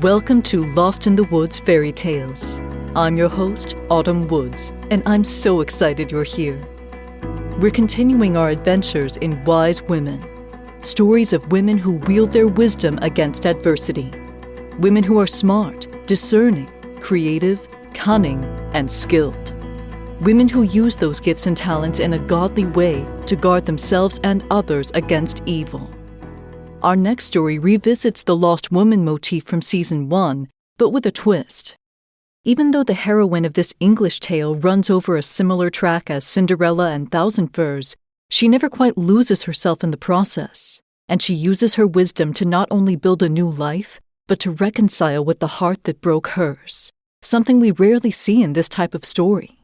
Welcome to Lost in the Woods Fairy Tales. I'm your host, Autumn Woods, and I'm so excited you're here. We're continuing our adventures in Wise Women, stories of women who wield their wisdom against adversity. Women who are smart, discerning, creative, cunning, and skilled. Women who use those gifts and talents in a godly way to guard themselves and others against evil. Our next story revisits the lost woman motif from Season 1, but with a twist. Even though the heroine of this English tale runs over a similar track as Cinderella and Thousand Furs, she never quite loses herself in the process, and she uses her wisdom to not only build a new life, but to reconcile with the heart that broke hers, something we rarely see in this type of story.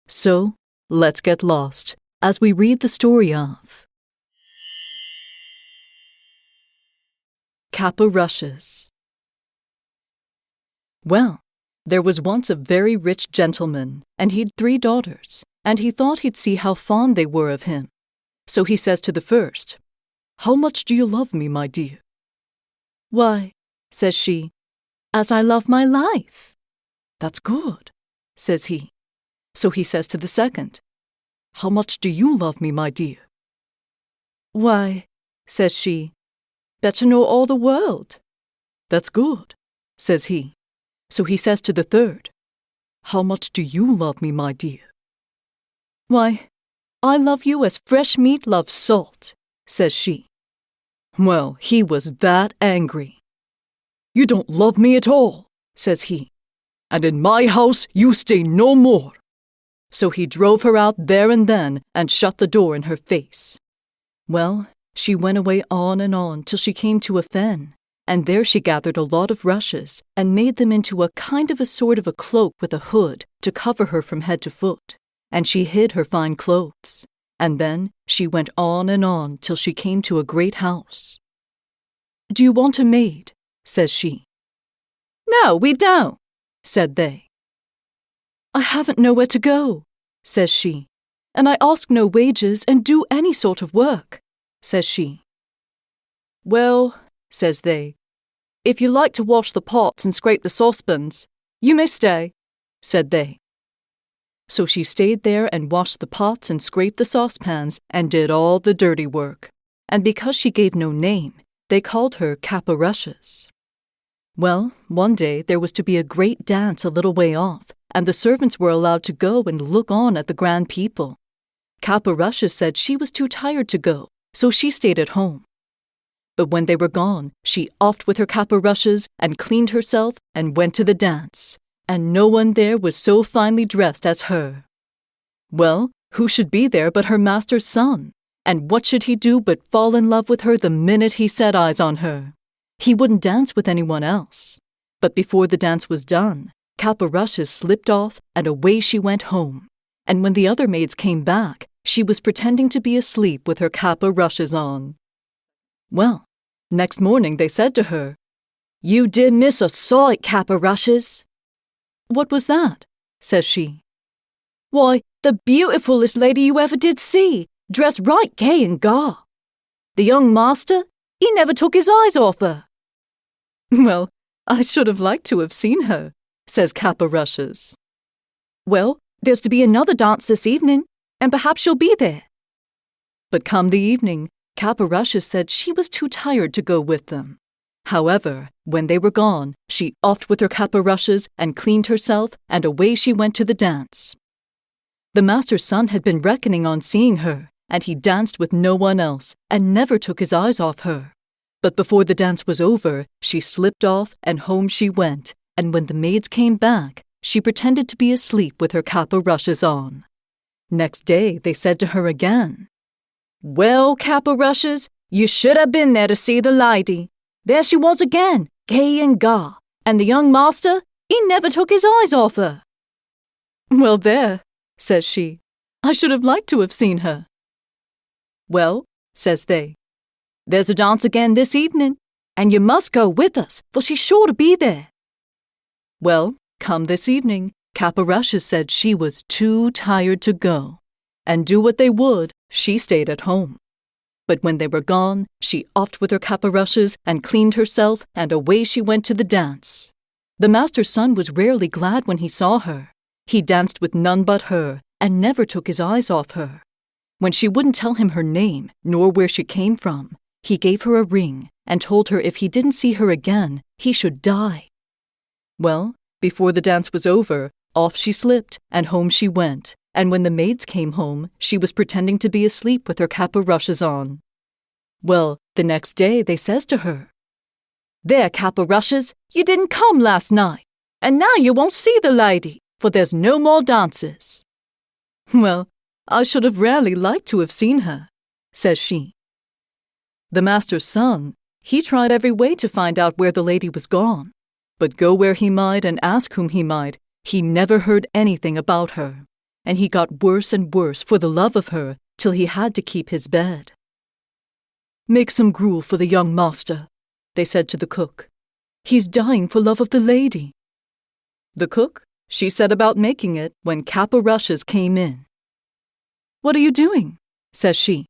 So, let's get lost as we read the story of Kappa Rushes. Well, there was once a very rich gentleman, and he'd 3 daughters, and he thought he'd see how fond they were of him. So he says to the first, "How much do you love me, my dear?" "Why," says she, "as I love my life." "That's good," says he. So he says to the second, "How much do you love me, my dear?" "Why," says she, "better nor all the world." "That's good," says he. So he says to the third, "How much do you love me, my dear?" "Why, I love you as fresh meat loves salt," says she. Well, he was that angry. "You don't love me at all," says he, "and in my house you stay no more." So he drove her out there and then and shut the door in her face. Well, she went away on till she came to a fen, and there she gathered a lot of rushes and made them into a kind of a sort of a cloak with a hood to cover her from head to foot, and she hid her fine clothes. And then she went on till she came to a great house. "Do you want a maid?" says she. "No, we don't," said they. "I haven't nowhere to go," says she, "and I ask no wages and do any sort of work," says she. "Well," says they, "if you like to wash the pots and scrape the saucepans, you may stay," said they. So she stayed there and washed the pots and scraped the saucepans and did all the dirty work, and because she gave no name, they called her Kappa Rushes. Well, one day there was to be a great dance a little way off, and the servants were allowed to go and look on at the grand people. Kappa Rushes said she was too tired to go, so she stayed at home. But when they were gone, she offed with her Kappa Rushes and cleaned herself and went to the dance, and no one there was so finely dressed as her. Well, who should be there but her master's son? And what should he do but fall in love with her the minute he set eyes on her? He wouldn't dance with anyone else. But before the dance was done, Kappa Rushes slipped off and away she went home. And when the other maids came back, she was pretending to be asleep with her Kappa Rushes on. Well, next morning they said to her, "You did miss a sight, Kappa Rushes." "What was that?" says she. "Why, the beautifulest lady you ever did see, dressed right gay and gar. The young master, he never took his eyes off her." "Well, I should have liked to have seen her," says Kappa Rushes. "Well, there's to be another dance this evening, and perhaps she'll be there." But come the evening, Kappa Rushes said she was too tired to go with them. However, when they were gone, she offed with her Kappa Rushes and cleaned herself, and away she went to the dance. The master's son had been reckoning on seeing her, and he danced with no one else, and never took his eyes off her. But before the dance was over, she slipped off, and home she went, and when the maids came back, she pretended to be asleep with her Kappa Rushes on. Next day they said to her again, "Well, Kappa Rushes, you should have been there to see the lady. There she was again, gay and gar, and the young master, he never took his eyes off her." "Well, there," says she, "I should have liked to have seen her." "Well," says they, "there's a dance again this evening, and you must go with us, for she's sure to be there." Well, come this evening, Kappa Rushes said she was too tired to go, and do what they would, she stayed at home. But when they were gone, she offed with her caparushes and cleaned herself, and away she went to the dance. The master's son was rarely glad when he saw her. He danced with none but her, and never took his eyes off her. When she wouldn't tell him her name, nor where she came from, he gave her a ring and told her if he didn't see her again, he should die. Well, before the dance was over, off she slipped, and home she went, and when the maids came home, she was pretending to be asleep with her caparushes on. Well, the next day they says to her, "There, caparushes, you didn't come last night, and now you won't see the lady, for there's no more dances." "Well, I should have rarely liked to have seen her," says she. The master's son, he tried every way to find out where the lady was gone, but go where he might and ask whom he might, he never heard anything about her, and he got worse and worse for the love of her till he had to keep his bed. "Make some gruel for the young master," they said to the cook. "He's dying for love of the lady." The cook, she set about making it when caparushes came in. "What are you doing?" says she.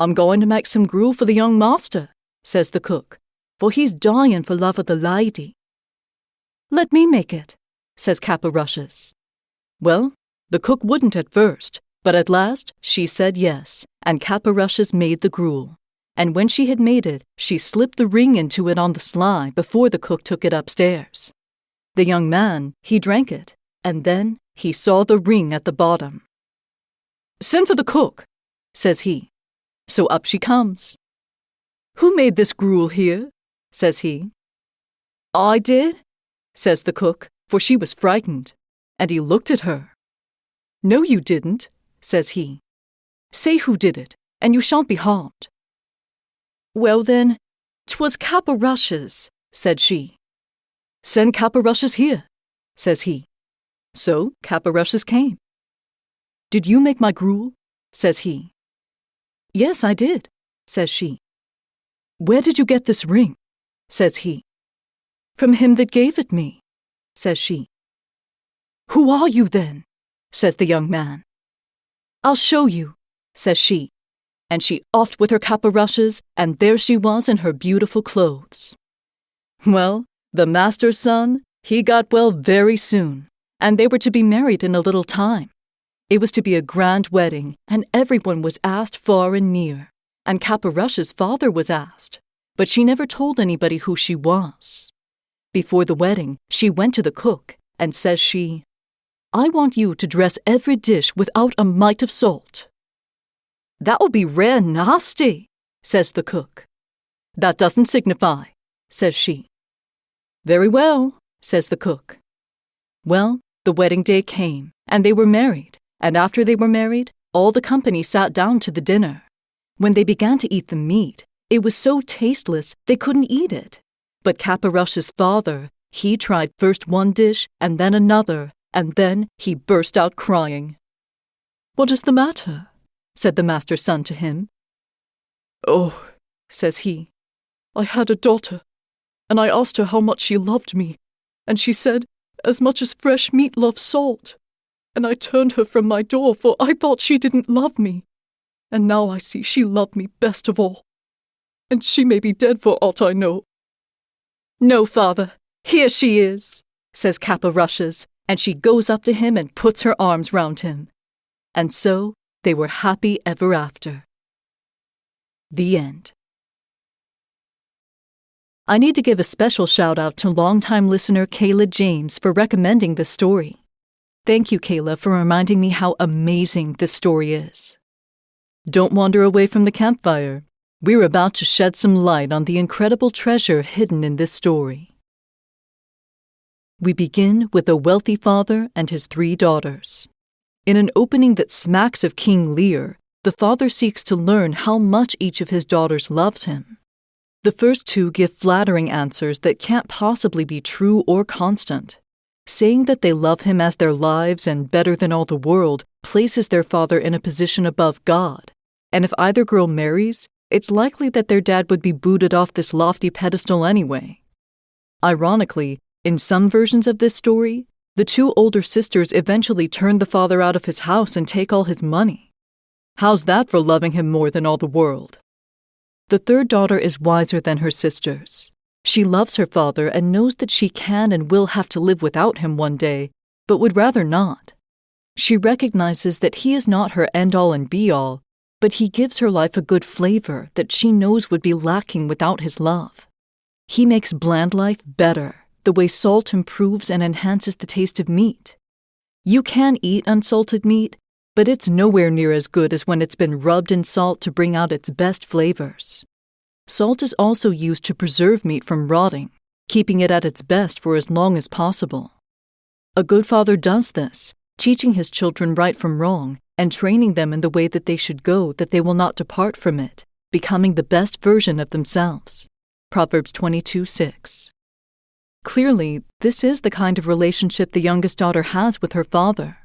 "I'm going to make some gruel for the young master," says the cook, "for he's dying for love of the lady." "Let me make it," says caparushes. Well, the cook wouldn't at first, but at last she said yes, and caparushes made the gruel. And when she had made it, she slipped the ring into it on the sly before the cook took it upstairs. The young man, he drank it, and then he saw the ring at the bottom. "Send for the cook," says he. So up she comes. "Who made this gruel here?" says he. "I did," says the cook, for she was frightened, and he looked at her. "No, you didn't," says he. "Say who did it, and you shan't be harmed." "Well then, 'twas caparushes," said she. "Send caparushes here," says he. So caparushes came. "Did you make my gruel?" says he. "Yes, I did," says she. "Where did you get this ring?" says he. "From him that gave it me," says she. "Who are you then?" says the young man. "I'll show you," says she, and she offed with her caparushes, and there she was in her beautiful clothes. Well, the master's son, he got well very soon, and they were to be married in a little time. It was to be a grand wedding, and everyone was asked far and near, and Caparushes' father was asked, but she never told anybody who she was. Before the wedding, she went to the cook, and says she, "I want you to dress every dish without a mite of salt." "That will be rare nasty," says the cook. "That doesn't signify," says she. "Very well," says the cook. Well, the wedding day came, and they were married, and after they were married, all the company sat down to the dinner. When they began to eat the meat, it was so tasteless they couldn't eat it. But Caparush's father, he tried first one dish and then another, and then he burst out crying. "What is the matter?" said the master's son to him. "Oh," says he, "I had a daughter, and I asked her how much she loved me, and she said, as much as fresh meat loves salt. And I turned her from my door, for I thought she didn't love me. And now I see she loved me best of all. And she may be dead for aught I know." "No, father, here she is," says Caparushes, and she goes up to him and puts her arms round him. And so they were happy ever after. The end. I need to give a special shout-out to longtime listener Kayla James for recommending this story. Thank you, Kayla, for reminding me how amazing this story is. Don't wander away from the campfire. We're about to shed some light on the incredible treasure hidden in this story. We begin with a wealthy father and his 3 daughters. In an opening that smacks of King Lear, the father seeks to learn how much each of his daughters loves him. The first 2 give flattering answers that can't possibly be true or constant. Saying that they love him as their lives and better than all the world places their father in a position above God. And if either girl marries, it's likely that their dad would be booted off this lofty pedestal anyway. Ironically, in some versions of this story, the 2 older sisters eventually turn the father out of his house and take all his money. How's that for loving him more than all the world? The third daughter is wiser than her sisters. She loves her father and knows that she can and will have to live without him one day, but would rather not. She recognizes that he is not her end-all and be-all, but he gives her life a good flavor that she knows would be lacking without his love. He makes bland life better, the way salt improves and enhances the taste of meat. You can eat unsalted meat, but it's nowhere near as good as when it's been rubbed in salt to bring out its best flavors. Salt is also used to preserve meat from rotting, keeping it at its best for as long as possible. A good father does this, teaching his children right from wrong and training them in the way that they should go, that they will not depart from it, becoming the best version of themselves. Proverbs 22:6. Clearly, this is the kind of relationship the youngest daughter has with her father.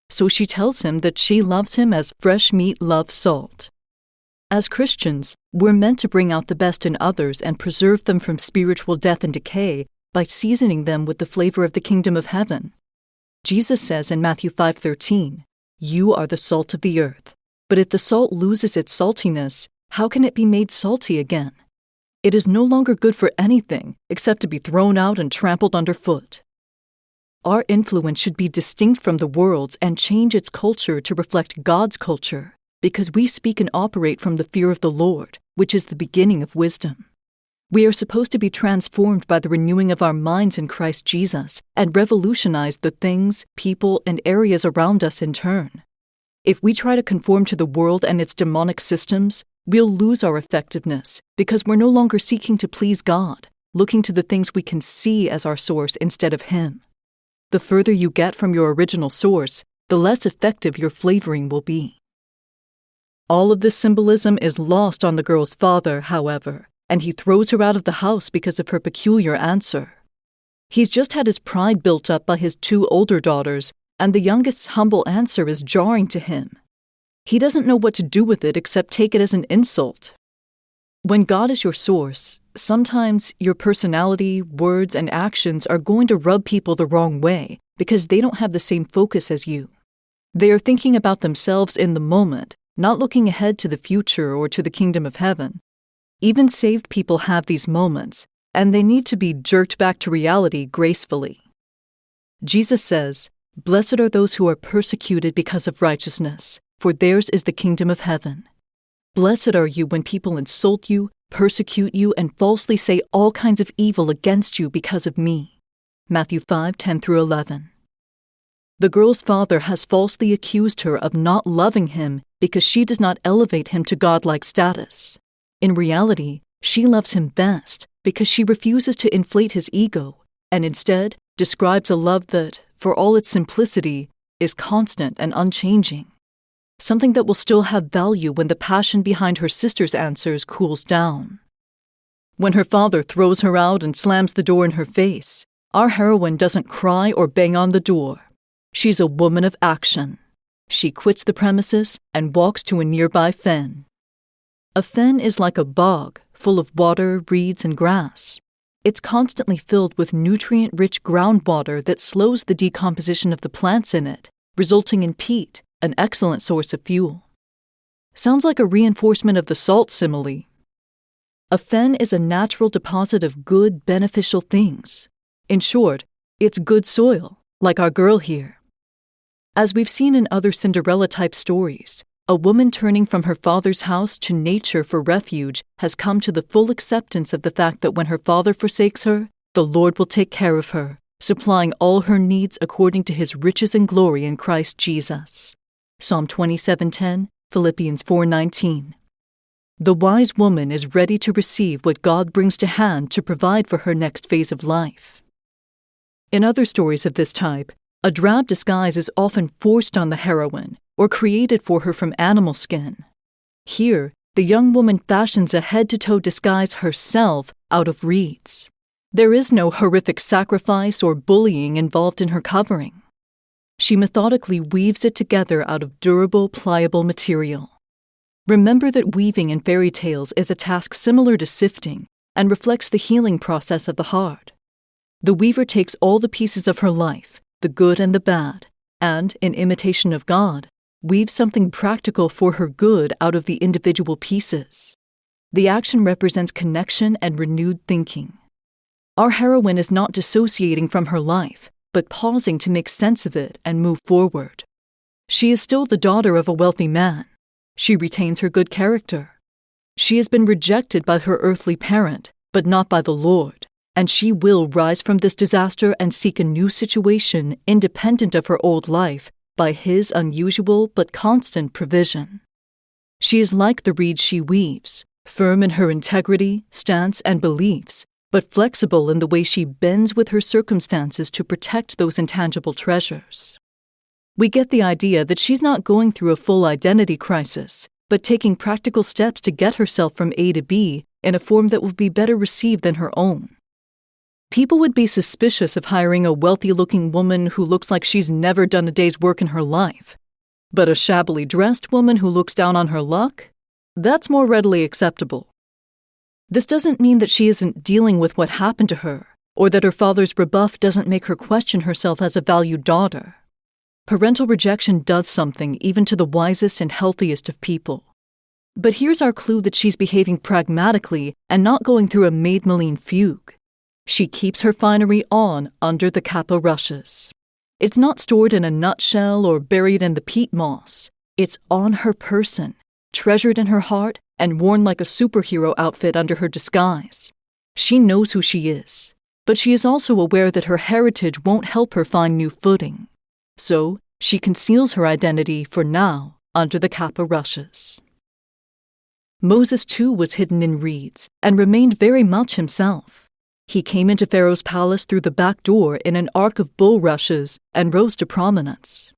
So she tells him that she loves him as fresh meat loves salt. As Christians, we're meant to bring out the best in others and preserve them from spiritual death and decay by seasoning them with the flavor of the kingdom of heaven. Jesus says in Matthew 5:13, "You are the salt of the earth, but if the salt loses its saltiness, how can it be made salty again? It is no longer good for anything except to be thrown out and trampled underfoot." Our influence should be distinct from the world's and change its culture to reflect God's culture, because we speak and operate from the fear of the Lord, which is the beginning of wisdom. We are supposed to be transformed by the renewing of our minds in Christ Jesus and revolutionize the things, people, and areas around us in turn. If we try to conform to the world and its demonic systems, we'll lose our effectiveness because we're no longer seeking to please God, looking to the things we can see as our source instead of Him. The further you get from your original source, the less effective your flavoring will be. All of this symbolism is lost on the girl's father, however, and he throws her out of the house because of her peculiar answer. He's just had his pride built up by his two older daughters, and the youngest's humble answer is jarring to him. He doesn't know what to do with it except take it as an insult. When God is your source, sometimes your personality, words, and actions are going to rub people the wrong way because they don't have the same focus as you. They are thinking about themselves in the moment, not looking ahead to the future or to the kingdom of heaven. Even saved people have these moments, and they need to be jerked back to reality gracefully. Jesus says, "Blessed are those who are persecuted because of righteousness, for theirs is the kingdom of heaven. Blessed are you when people insult you, persecute you, and falsely say all kinds of evil against you because of me." Matthew 5:10-11. The girl's father has falsely accused her of not loving him because she does not elevate him to godlike status. In reality, she loves him best because she refuses to inflate his ego and instead describes a love that, for all its simplicity, is constant and unchanging. Something that will still have value when the passion behind her sister's answers cools down. When her father throws her out and slams the door in her face, our heroine doesn't cry or bang on the door. She's a woman of action. She quits the premises and walks to a nearby fen. A fen is like a bog, full of water, reeds, and grass. It's constantly filled with nutrient-rich groundwater that slows the decomposition of the plants in it, resulting in peat, an excellent source of fuel. Sounds like a reinforcement of the salt simile. A fen is a natural deposit of good, beneficial things. In short, it's good soil, like our girl here. As we've seen in other Cinderella-type stories, a woman turning from her father's house to nature for refuge has come to the full acceptance of the fact that when her father forsakes her, the Lord will take care of her, supplying all her needs according to His riches and glory in Christ Jesus. Psalm 27:10, Philippians 4:19. The wise woman is ready to receive what God brings to hand to provide for her next phase of life. In other stories of this type, a drab disguise is often forced on the heroine or created for her from animal skin. Here, the young woman fashions a head-to-toe disguise herself out of reeds. There is no horrific sacrifice or bullying involved in her covering. She methodically weaves it together out of durable, pliable material. Remember that weaving in fairy tales is a task similar to sifting and reflects the healing process of the heart. The weaver takes all the pieces of her life, the good and the bad, and, in imitation of God, weaves something practical for her good out of the individual pieces. The action represents connection and renewed thinking. Our heroine is not dissociating from her life, but pausing to make sense of it and move forward. She is still the daughter of a wealthy man. She retains her good character. She has been rejected by her earthly parent, but not by the Lord, and she will rise from this disaster and seek a new situation independent of her old life by His unusual but constant provision. She is like the reed she weaves, firm in her integrity, stance, and beliefs, but flexible in the way she bends with her circumstances to protect those intangible treasures. We get the idea that she's not going through a full identity crisis, but taking practical steps to get herself from A to B in a form that will be better received than her own. People would be suspicious of hiring a wealthy-looking woman who looks like she's never done a day's work in her life. But a shabbily dressed woman who looks down on her luck? That's more readily acceptable. This doesn't mean that she isn't dealing with what happened to her, or that her father's rebuff doesn't make her question herself as a valued daughter. Parental rejection does something even to the wisest and healthiest of people. But here's our clue that she's behaving pragmatically and not going through a Maid-Malene fugue. She keeps her finery on under the kappa rushes. It's not stored in a nutshell or buried in the peat moss. It's on her person, treasured in her heart, and worn like a superhero outfit under her disguise. She knows who she is, but she is also aware that her heritage won't help her find new footing. So, she conceals her identity for now under the kappa rushes. Moses too was hidden in reeds and remained very much himself. He came into Pharaoh's palace through the back door in an arc of bulrushes and rose to prominence.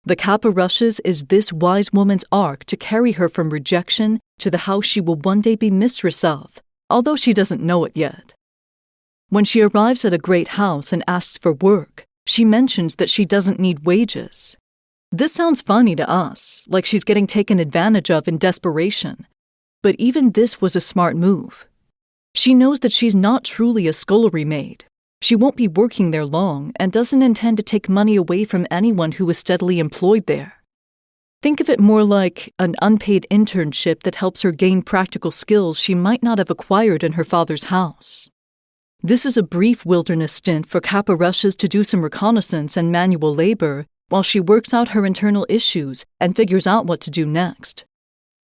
The kappa rushes is this wise woman's arc to carry her from rejection to the house she will one day be mistress of, although she doesn't know it yet. When she arrives at a great house and asks for work, she mentions that she doesn't need wages. This sounds funny to us, like she's getting taken advantage of in desperation. But even this was a smart move. She knows that she's not truly a scullery maid. She won't be working there long and doesn't intend to take money away from anyone who is steadily employed there. Think of it more like an unpaid internship that helps her gain practical skills she might not have acquired in her father's house. This is a brief wilderness stint for kappa rushes to do some reconnaissance and manual labor while she works out her internal issues and figures out what to do next.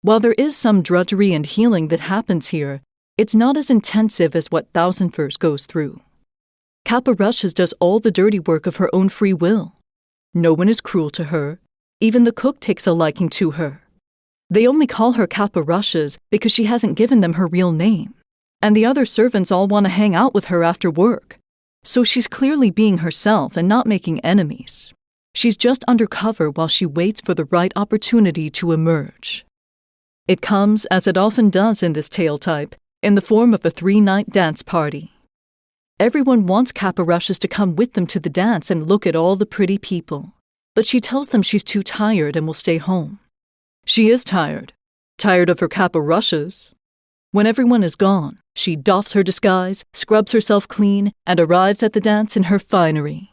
While there is some drudgery and healing that happens here, it's not as intensive as what Thousandfurs goes through. Kappa rushes does all the dirty work of her own free will. No one is cruel to her. Even the cook takes a liking to her. They only call her kappa rushes because she hasn't given them her real name. And the other servants all want to hang out with her after work. So she's clearly being herself and not making enemies. She's just undercover while she waits for the right opportunity to emerge. It comes, as it often does in this tale type, in the form of a 3-night dance party. Everyone wants kappa rushes to come with them to the dance and look at all the pretty people, but she tells them she's too tired and will stay home. She is tired of her kappa rushes. When everyone is gone, she doffs her disguise, scrubs herself clean, and arrives at the dance in her finery.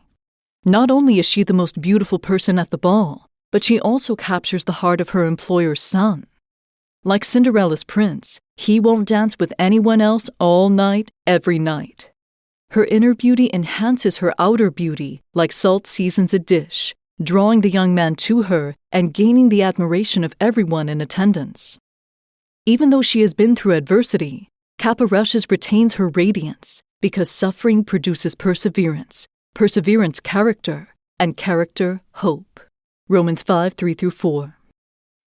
Not only is she the most beautiful person at the ball, but she also captures the heart of her employer's son. Like Cinderella's prince, he won't dance with anyone else all night, every night. Her inner beauty enhances her outer beauty like salt seasons a dish, drawing the young man to her and gaining the admiration of everyone in attendance. Even though she has been through adversity, kappa rushes retains her radiance because suffering produces perseverance, perseverance character, and character hope. Romans 5:3-4.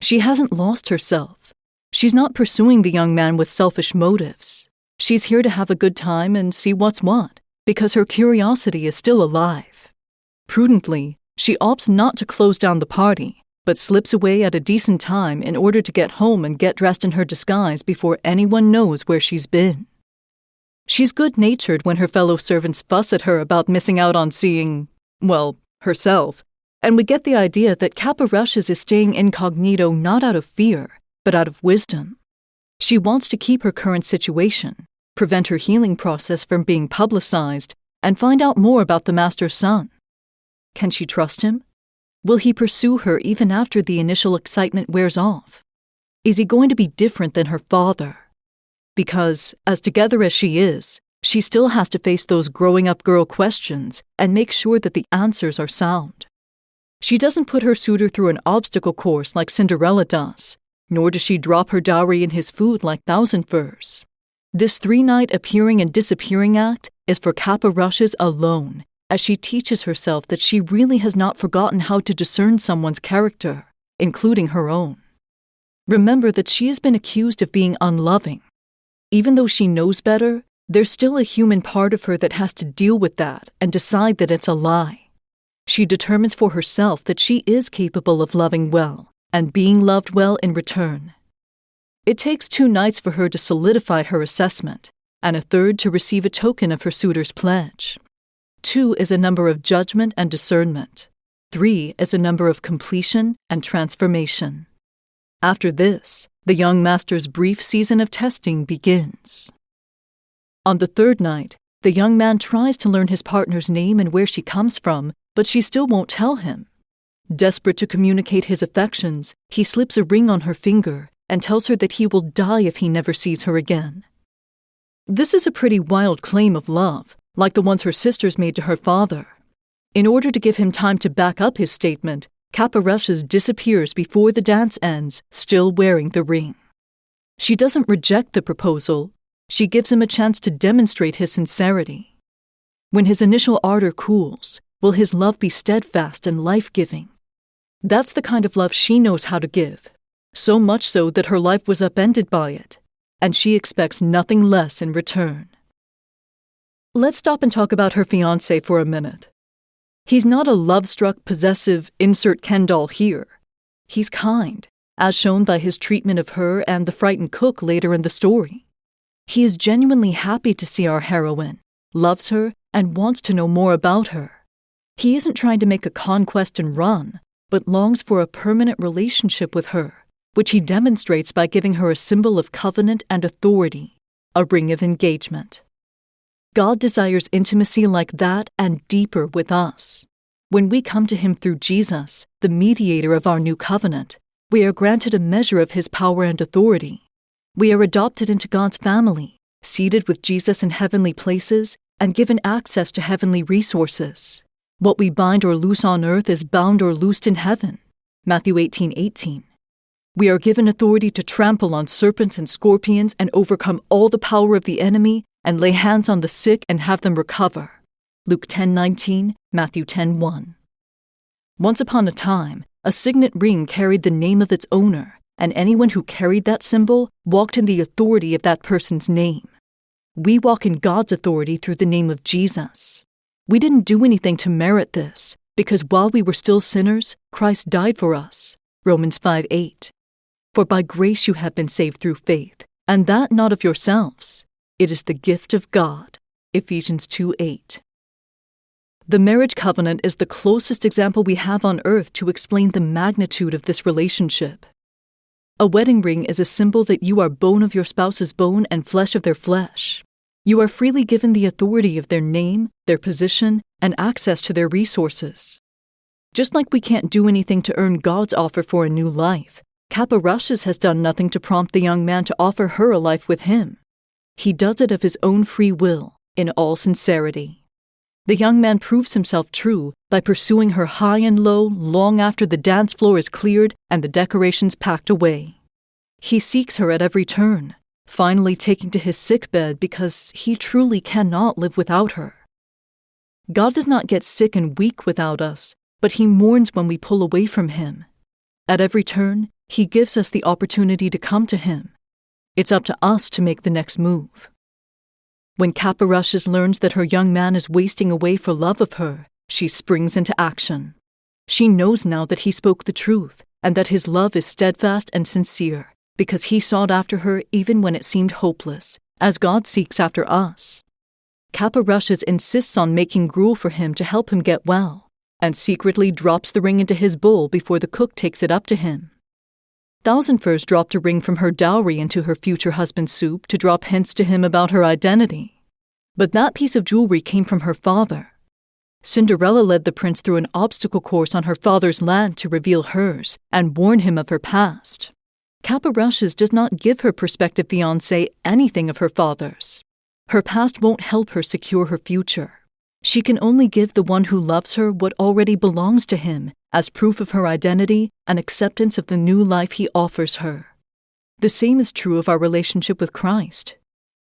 She hasn't lost herself. She's not pursuing the young man with selfish motives. She's here to have a good time and see what's what, because her curiosity is still alive. Prudently, she opts not to close down the party, but slips away at a decent time in order to get home and get dressed in her disguise before anyone knows where she's been. She's good-natured when her fellow servants fuss at her about missing out on seeing, well, herself, and we get the idea that kappa rushes is staying incognito not out of fear, but out of wisdom. She wants to keep her current situation, prevent her healing process from being publicized, and find out more about the master's son. Can she trust him? Will he pursue her even after the initial excitement wears off? Is he going to be different than her father? Because, as together as she is, she still has to face those growing-up girl questions and make sure that the answers are sound. She doesn't put her suitor through an obstacle course like Cinderella does, nor does she drop her dowry in his food like Thousand Furs. This 3-night appearing and disappearing act is for Kappa Rushes alone, as she teaches herself that she really has not forgotten how to discern someone's character, including her own. Remember that she has been accused of being unloving. Even though she knows better, there's still a human part of her that has to deal with that and decide that it's a lie. She determines for herself that she is capable of loving well and being loved well in return. It takes 2 nights for her to solidify her assessment, and a 3rd to receive a token of her suitor's pledge. 2 is a number of judgment and discernment. 3 is a number of completion and transformation. After this, the young master's brief season of testing begins. On the 3rd night, the young man tries to learn his partner's name and where she comes from, but she still won't tell him. Desperate to communicate his affections, he slips a ring on her finger and tells her that he will die if he never sees her again. This is a pretty wild claim of love, like the ones her sisters made to her father. In order to give him time to back up his statement, Kappa Rushes disappears before the dance ends, still wearing the ring. She doesn't reject the proposal. She gives him a chance to demonstrate his sincerity. When his initial ardor cools, will his love be steadfast and life-giving? That's the kind of love she knows how to give, so much so that her life was upended by it, and she expects nothing less in return. Let's stop and talk about her fiancé for a minute. He's not a love-struck, possessive, insert Ken doll here. He's kind, as shown by his treatment of her and the frightened cook later in the story. He is genuinely happy to see our heroine, loves her, and wants to know more about her. He isn't trying to make a conquest and run, but longs for a permanent relationship with her, which he demonstrates by giving her a symbol of covenant and authority, a ring of engagement. God desires intimacy like that and deeper with us. When we come to him through Jesus, the mediator of our new covenant, we are granted a measure of his power and authority. We are adopted into God's family, seated with Jesus in heavenly places, and given access to heavenly resources. What we bind or loose on earth is bound or loosed in heaven. Matthew 18:18. We are given authority to trample on serpents and scorpions and overcome all the power of the enemy and lay hands on the sick and have them recover. Luke 10:19, Matthew 10:1. Once upon a time, a signet ring carried the name of its owner, and anyone who carried that symbol walked in the authority of that person's name. We walk in God's authority through the name of Jesus. We didn't do anything to merit this, because while we were still sinners, Christ died for us. Romans 5:8. For by grace you have been saved through faith, and that not of yourselves. It is the gift of God. Ephesians 2:8. The marriage covenant is the closest example we have on earth to explain the magnitude of this relationship. A wedding ring is a symbol that you are bone of your spouse's bone and flesh of their flesh. You are freely given the authority of their name, their position, and access to their resources. Just like we can't do anything to earn God's offer for a new life, Kappa Rushes has done nothing to prompt the young man to offer her a life with him. He does it of his own free will, in all sincerity. The young man proves himself true by pursuing her high and low long after the dance floor is cleared and the decorations packed away. He seeks her at every turn, finally taking to his sickbed because he truly cannot live without her. God does not get sick and weak without us, but he mourns when we pull away from him. At every turn, he gives us the opportunity to come to him. It's up to us to make the next move. When Kappa Rushes learns that her young man is wasting away for love of her, she springs into action. She knows now that he spoke the truth and that his love is steadfast and sincere, because he sought after her even when it seemed hopeless, as God seeks after us. Kappa Rushes insists on making gruel for him to help him get well, and secretly drops the ring into his bowl before the cook takes it up to him. Thousand Furs dropped a ring from her dowry into her future husband's soup to drop hints to him about her identity. But that piece of jewelry came from her father. Cinderella led the prince through an obstacle course on her father's land to reveal hers and warn him of her past. Kappa Rushes does not give her prospective fiancé anything of her father's. Her past won't help her secure her future. She can only give the one who loves her what already belongs to him as proof of her identity and acceptance of the new life he offers her. The same is true of our relationship with Christ.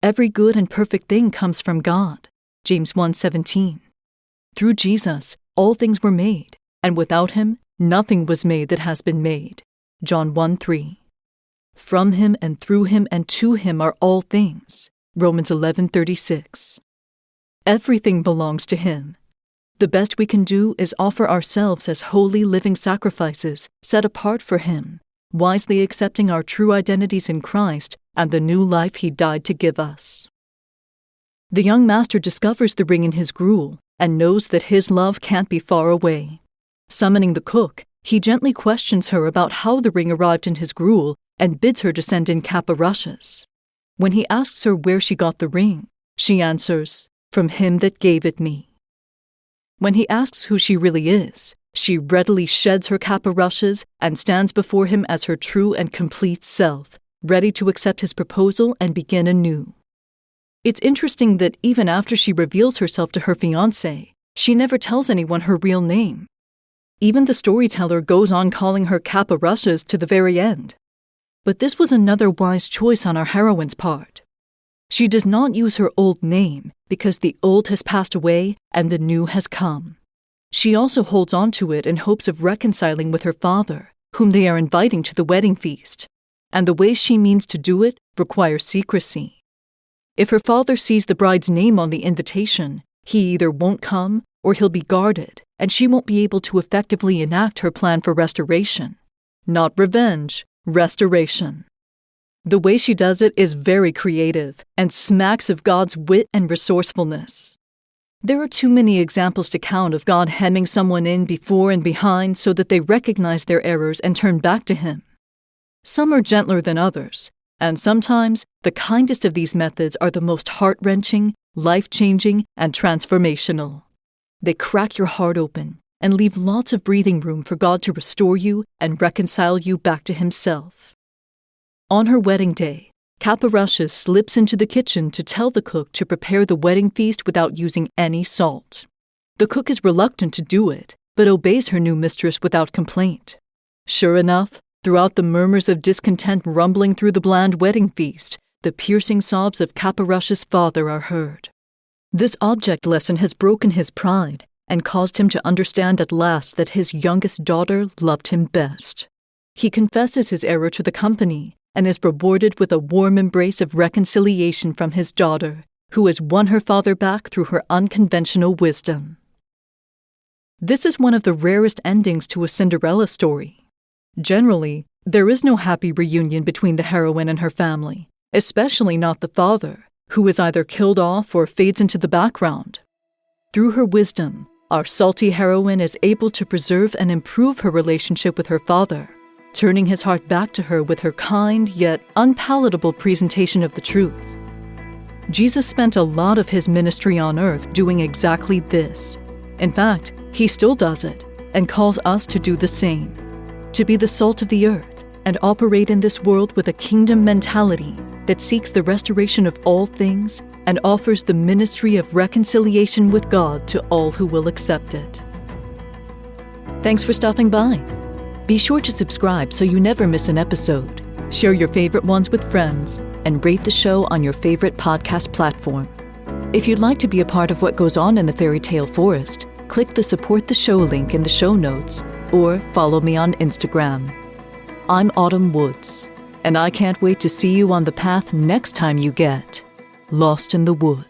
Every good and perfect thing comes from God. James 1:17. Through Jesus, all things were made, and without him, nothing was made that has been made. John 1:3. From him and through him and to him are all things. Romans 11:36. Everything belongs to him. The best we can do is offer ourselves as holy living sacrifices set apart for him, wisely accepting our true identities in Christ and the new life he died to give us. The young master discovers the ring in his gruel and knows that his love can't be far away. Summoning the cook, he gently questions her about how the ring arrived in his gruel and bids her to send in Kappa Rushes. When he asks her where she got the ring, she answers, "From him that gave it me." When he asks who she really is, she readily sheds her Kappa Rushes and stands before him as her true and complete self, ready to accept his proposal and begin anew. It's interesting that even after she reveals herself to her fiancé, she never tells anyone her real name. Even the storyteller goes on calling her Kappa Rushes to the very end. But this was another wise choice on our heroine's part. She does not use her old name because the old has passed away and the new has come. She also holds on to it in hopes of reconciling with her father, whom they are inviting to the wedding feast, and the way she means to do it requires secrecy. If her father sees the bride's name on the invitation, he either won't come or he'll be guarded, and she won't be able to effectively enact her plan for restoration. Not revenge, restoration. The way she does it is very creative and smacks of God's wit and resourcefulness. There are too many examples to count of God hemming someone in before and behind so that they recognize their errors and turn back to him. Some are gentler than others, and sometimes the kindest of these methods are the most heart-wrenching, life-changing, and transformational. They crack your heart open and leave lots of breathing room for God to restore you and reconcile you back to himself. On her wedding day, Kappa Rushes slips into the kitchen to tell the cook to prepare the wedding feast without using any salt. The cook is reluctant to do it, but obeys her new mistress without complaint. Sure enough, throughout the murmurs of discontent rumbling through the bland wedding feast, the piercing sobs of Kappa Rushes' father are heard. This object lesson has broken his pride and caused him to understand at last that his youngest daughter loved him best. He confesses his error to the company and is rewarded with a warm embrace of reconciliation from his daughter, who has won her father back through her unconventional wisdom. This is one of the rarest endings to a Cinderella story. Generally, there is no happy reunion between the heroine and her family, especially not the father, who is either killed off or fades into the background. Through her wisdom, our salty heroine is able to preserve and improve her relationship with her father, turning his heart back to her with her kind yet unpalatable presentation of the truth. Jesus spent a lot of his ministry on earth doing exactly this. In fact, he still does it and calls us to do the same, to be the salt of the earth and operate in this world with a kingdom mentality that seeks the restoration of all things and offers the ministry of reconciliation with God to all who will accept it. Thanks for stopping by. Be sure to subscribe so you never miss an episode. Share your favorite ones with friends and rate the show on your favorite podcast platform. If you'd like to be a part of what goes on in the fairy tale forest, click the Support the Show link in the show notes or follow me on Instagram. I'm Autumn Woods, and I can't wait to see you on the path next time you get lost in the woods.